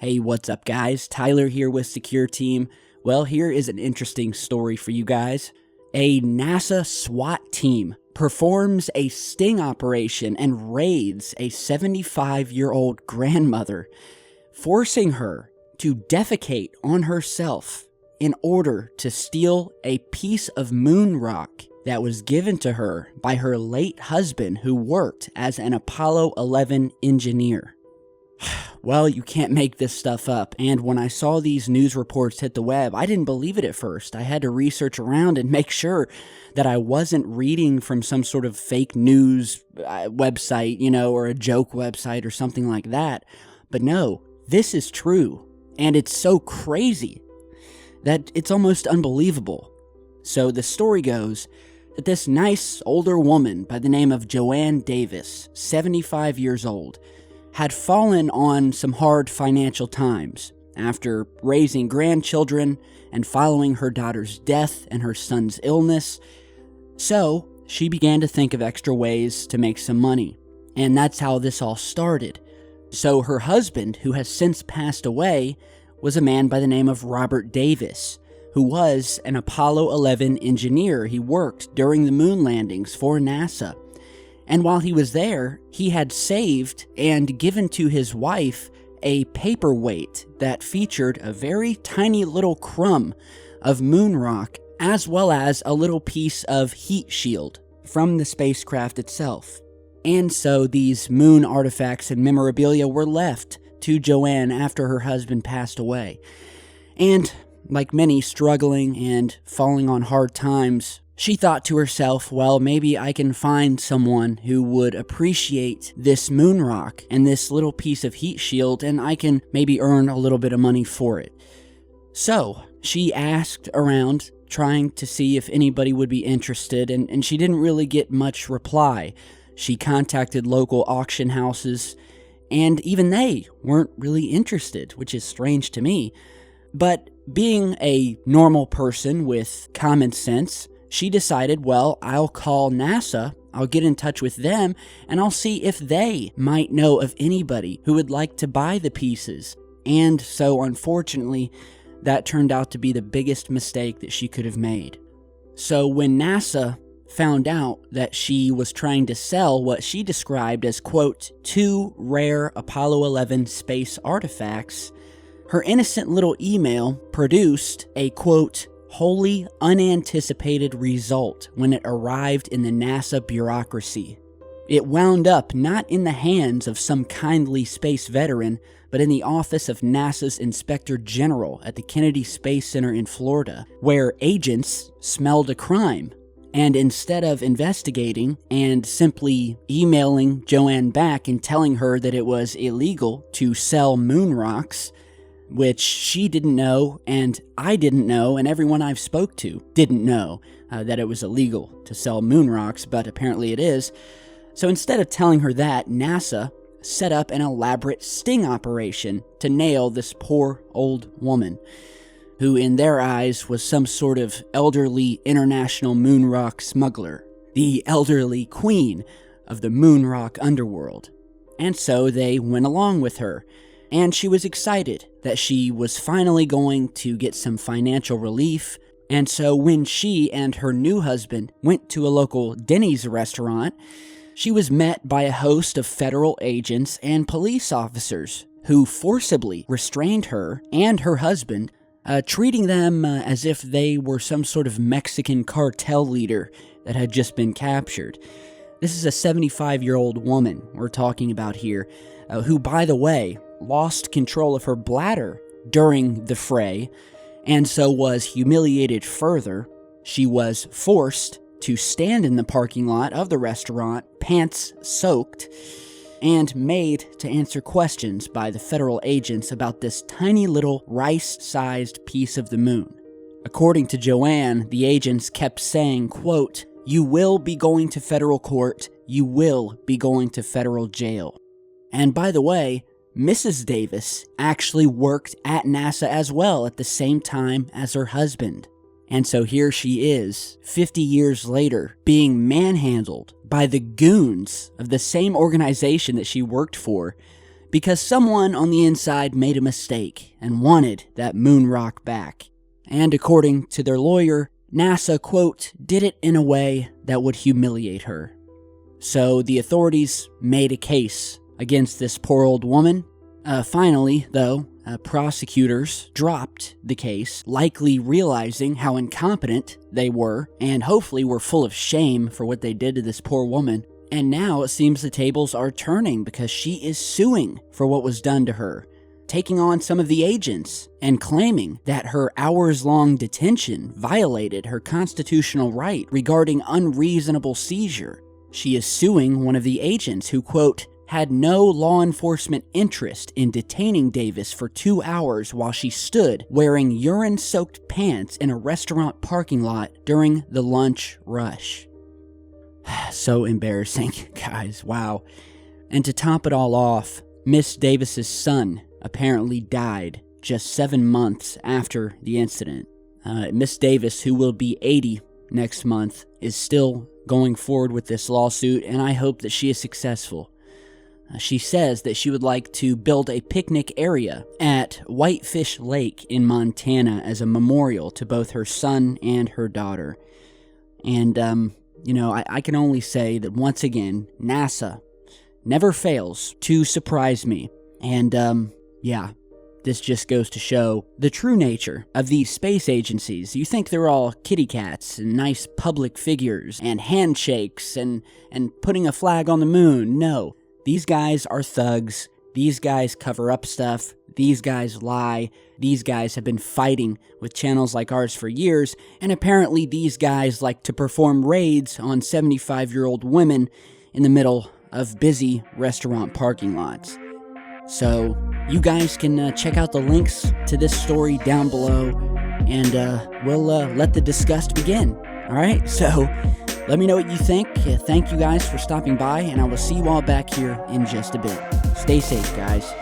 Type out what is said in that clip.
Hey, what's up guys? Tyler here with Secureteam. Well, here is an interesting story for you guys. A NASA SWAT team performs a sting operation and raids a 75-year-old grandmother, forcing her to defecate on herself in order to steal a piece of moon rock that was given to her by her late husband who worked as an Apollo 11 engineer. Well, you can't make this stuff up, and when I saw these news reports hit the web, I didn't believe it at first. I had to research around and make sure that I wasn't reading from some sort of fake news website, or a joke website or something like that. But no, this is true, and it's so crazy that it's almost unbelievable. So the story goes that this nice older woman by the name of Joanne Davis, 75 years old, had fallen on some hard financial times after raising grandchildren and following her daughter's death and her son's illness. So she began to think of extra ways to make some money, and that's how this all started. So her husband, who has since passed away, was a man by the name of Robert Davis, who was an Apollo 11 engineer. He worked during the moon landings for NASA. And while he was there, he had saved and given to his wife a paperweight that featured a very tiny little crumb of moon rock, as well as a little piece of heat shield from the spacecraft itself. And so these moon artifacts and memorabilia were left to Joanne after her husband passed away. And like many struggling and falling on hard times, she thought to herself, well, maybe I can find someone who would appreciate this moon rock and this little piece of heat shield, and I can maybe earn a little bit of money for it. So she asked around, trying to see if anybody would be interested, and she didn't really get much reply. She contacted local auction houses, and even they weren't really interested, which is strange to me. But being a normal person with common sense, she decided, well, I'll call NASA, I'll get in touch with them, and I'll see if they might know of anybody who would like to buy the pieces. And so, unfortunately, that turned out to be the biggest mistake that she could have made. So when NASA found out that she was trying to sell what she described as, quote, 2 rare Apollo 11 space artifacts, her innocent little email produced a, quote, wholly unanticipated result when it arrived in the NASA bureaucracy. It wound up not in the hands of some kindly space veteran, but in the office of NASA's Inspector General at the Kennedy Space Center in Florida, where agents smelled a crime. And instead of investigating and simply emailing Joanne back and telling her that it was illegal to sell moon rocks, which she didn't know, and I didn't know, and everyone I've spoke to didn't know that it was illegal to sell moon rocks, but apparently it is. So instead of telling her that, NASA set up an elaborate sting operation to nail this poor old woman, who in their eyes was some sort of elderly international moon rock smuggler, the elderly queen of the moon rock underworld. And so they went along with her. And she was excited that she was finally going to get some financial relief. And so when she and her new husband went to a local Denny's restaurant, she was met by a host of federal agents and police officers who forcibly restrained her and her husband, treating them as if they were some sort of Mexican cartel leader that had just been captured. This is a 75-year-old woman we're talking about here, who, by the way, lost control of her bladder during the fray, and so was humiliated further. She was forced to stand in the parking lot of the restaurant, pants soaked, and made to answer questions by the federal agents about this tiny little rice-sized piece of the moon. According to Joanne, the agents kept saying, quote, "You will be going to federal court, you will be going to federal jail." And by the way, Mrs. Davis actually worked at NASA as well at the same time as her husband. And so here she is, 50 years later, being manhandled by the goons of the same organization that she worked for, because someone on the inside made a mistake and wanted that moon rock back. And according to their lawyer, NASA, quote, did it in a way that would humiliate her. So the authorities made a case against this poor old woman. Finally, though, prosecutors dropped the case, likely realizing how incompetent they were, and hopefully were full of shame for what they did to this poor woman. And now it seems the tables are turning because she is suing for what was done to her, taking on some of the agents and claiming that her hours-long detention violated her constitutional right regarding unreasonable seizure. She is suing one of the agents who, quote, had no law enforcement interest in detaining Davis for 2 hours while she stood wearing urine-soaked pants in a restaurant parking lot during the lunch rush. So embarrassing, guys, wow. And to top it all off, Miss Davis's son apparently died just 7 months after the incident. Miss Davis, who will be 80 next month, is still going forward with this lawsuit, and I hope that she is successful. She says that she would like to build a picnic area at Whitefish Lake in Montana as a memorial to both her son and her daughter. And, I can only say that once again, NASA never fails to surprise me. And, this just goes to show the true nature of these space agencies. You think they're all kitty cats and nice public figures and handshakes and putting a flag on the moon. No. These guys are thugs. These guys cover up stuff. These guys lie. These guys have been fighting with channels like ours for years, and apparently these guys like to perform raids on 75-year-old women in the middle of busy restaurant parking lots. So, you guys can check out the links to this story down below, and we'll let the disgust begin. Alright, so let me know what you think. Thank you guys for stopping by, and I will see you all back here in just a bit. Stay safe, guys.